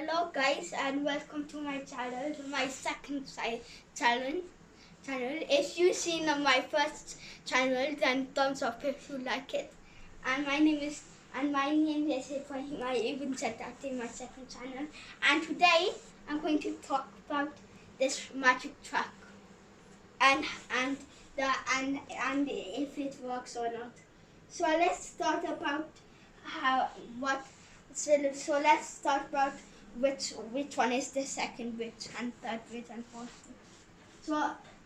Hello guys and welcome to my channel, my second channel. If you've seen my first channel, then thumbs up if you like it. And my name is Ibraheem. I even said that in my second channel. And today I'm going to talk about this magic truck and if it works or not. So let's start about So let's start about which one is the second bridge and third bridge and fourth bridge.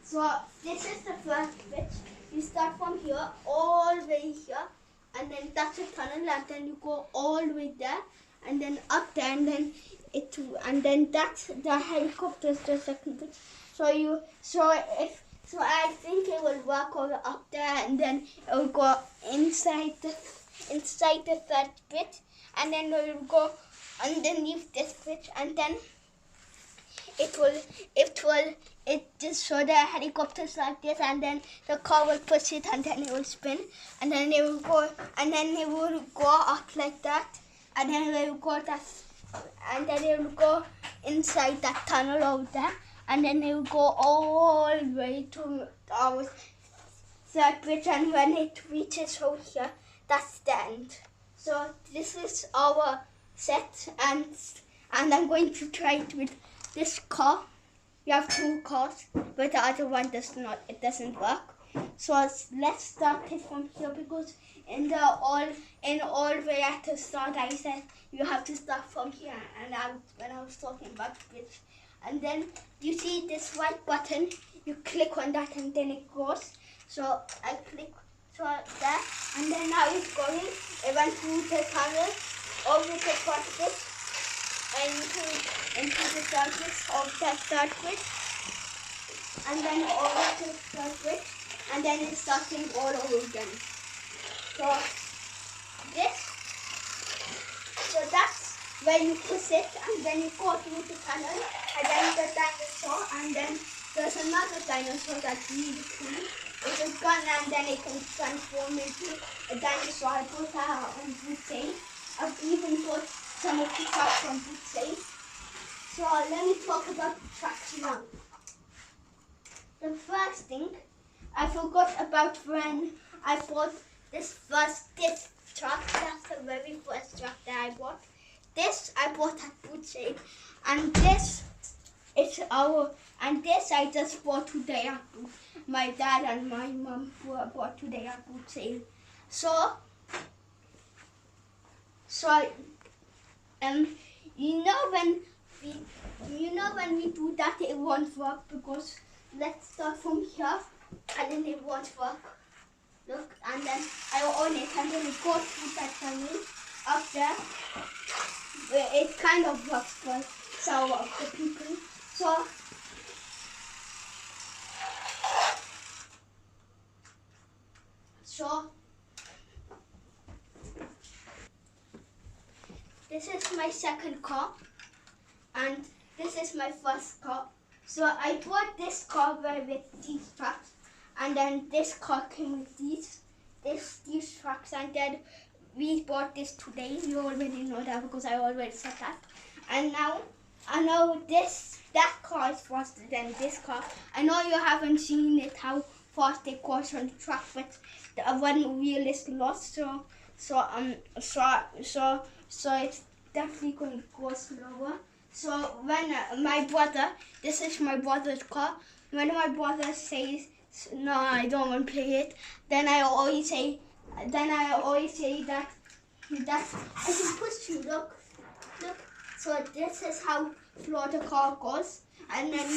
So this is the first bridge. You start from here all the way here, and then that's a tunnel, and then you go all the way there, and then up there, and then that's the helicopter is the second bridge. So I think it will work all up there, and then it will go inside the third bridge, and then it will go underneath this bridge, and then so the helicopter's like this, and then the car will push it, and then it will spin, and then it will go up like that, and then it will go inside that tunnel over there, and then it will go all the way to our third bridge, and when it reaches over here, that's the end. So this is our set, and I'm going to try it with this car. We have two cars, but the other one doesn't work. So let's start it from here, because in all way at the start I said you have to start from here, and when I was talking about bridge. And then you see this white button, you click on that and then it goes. So I click there, and then now it's going. It went through the tunnel, over the first bridge, and into the surface of that third bridge, and then over to the third bridge, and then it's starting all over again. So that's where you push it, and then you go through the tunnel, and then the dinosaur, and then there's another dinosaur that's really cool. It's a gun, and then it can transform into a dinosaur. I put that on Bootsy. I've even put some of the trucks on Bootsy. So let me talk about the trucks now. The first thing, I forgot about when I bought this truck. That's the very first truck that I bought. This I bought at Bootsy, and this I just bought today at my dad and my mom bought today at Bootsy. So when we do that, it won't work, because let's start from here, and then it won't work. Look, and then I on it, and then it goes through that tunnel up there. It kind of works for some of the people. So this is my second car, and this is my first car. So I bought this car with these trucks, and then this car came with these trucks, and then we bought this today. You already know that, because I already said that. And now I know that car is faster than this car. I know you haven't seen it how fast it goes on the truck, but the one wheel is lost, so it's definitely going to go slower. So when this is my brother's car. When my brother says no, I don't want to play it, then I always say that I can push you. Look. So this is how slow the car goes, and then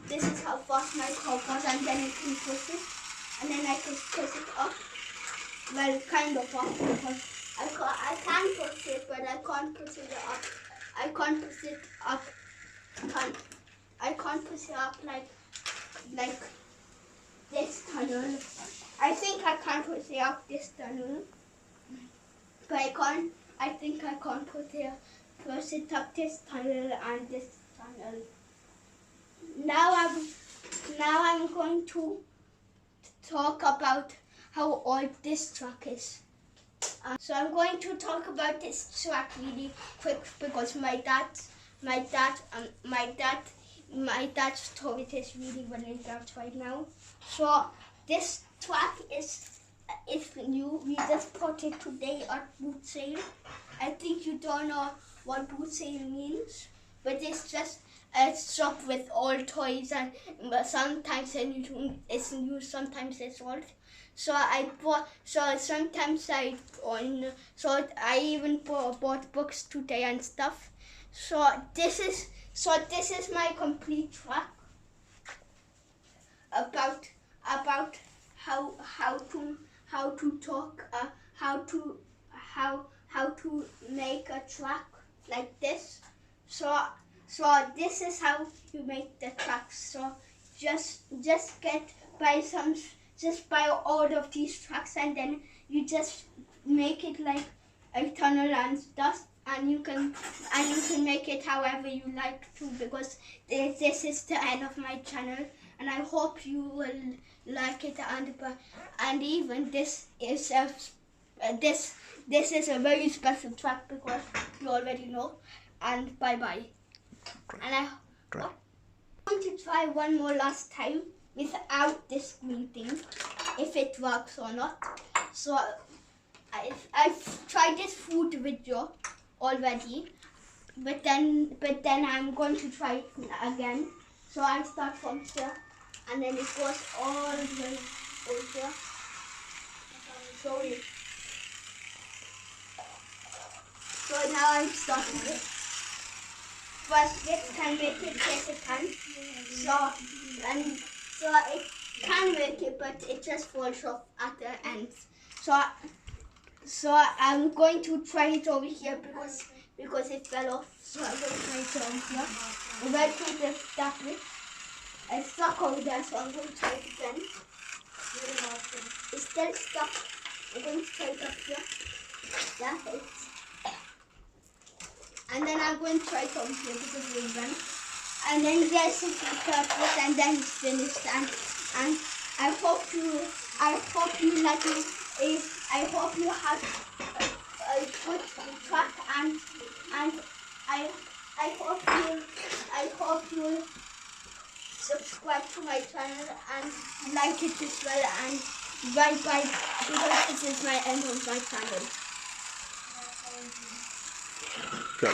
this is how fast my car goes, and then I can push it, and then I can push it up. Well, kind of up, because I can push it, but I can't push it up. I can't push it up. I can't push it up like this tunnel. I think I can't push it up this tunnel, but I think I can't push it up this tunnel and this tunnel. Now I'm going to talk about how old this truck is. So I'm going to talk about this truck really quick, because my dad my dad's storage is really running out right now. So this truck is new. We just put it today at boot sale. I think you don't know what boot sale means, but it's just a shop with all toys, and sometimes it's new, sometimes it's old. So sometimes I even bought books today and stuff. So this is my complete track about how to talk, how to make a track like this. So this is how you make the tracks. So just buy all of these tracks, and then you just make it like a tunnel and stuff, and you can make it however you like to, because this is the end of my channel, and I hope you will like it. And even this is a very special track, because you already know. And bye bye. And I'm going to try one more last time without this green thing, if it works or not. So I've tried this food video already, but then I'm going to try it again. So I start from here, and then it goes all the way over here. Show you. So now I'm starting it. First it can make it, yes it can. So it can make it, but it just falls off at the end. So I'm going to try it over here because it fell off. So I'm going to try it over here. I'm going to put it that way. It's stuck over there, so I'm going to try it again. It's still stuck. I'm going to try it up here. Yeah, and then I'm going to try it over here because we're done. And then there's some purpose, and then it's finished. And I hope you like it. I hope you have a good track, and I hope you subscribe to my channel and like it as well, and bye bye, because this is my end of my channel. Go.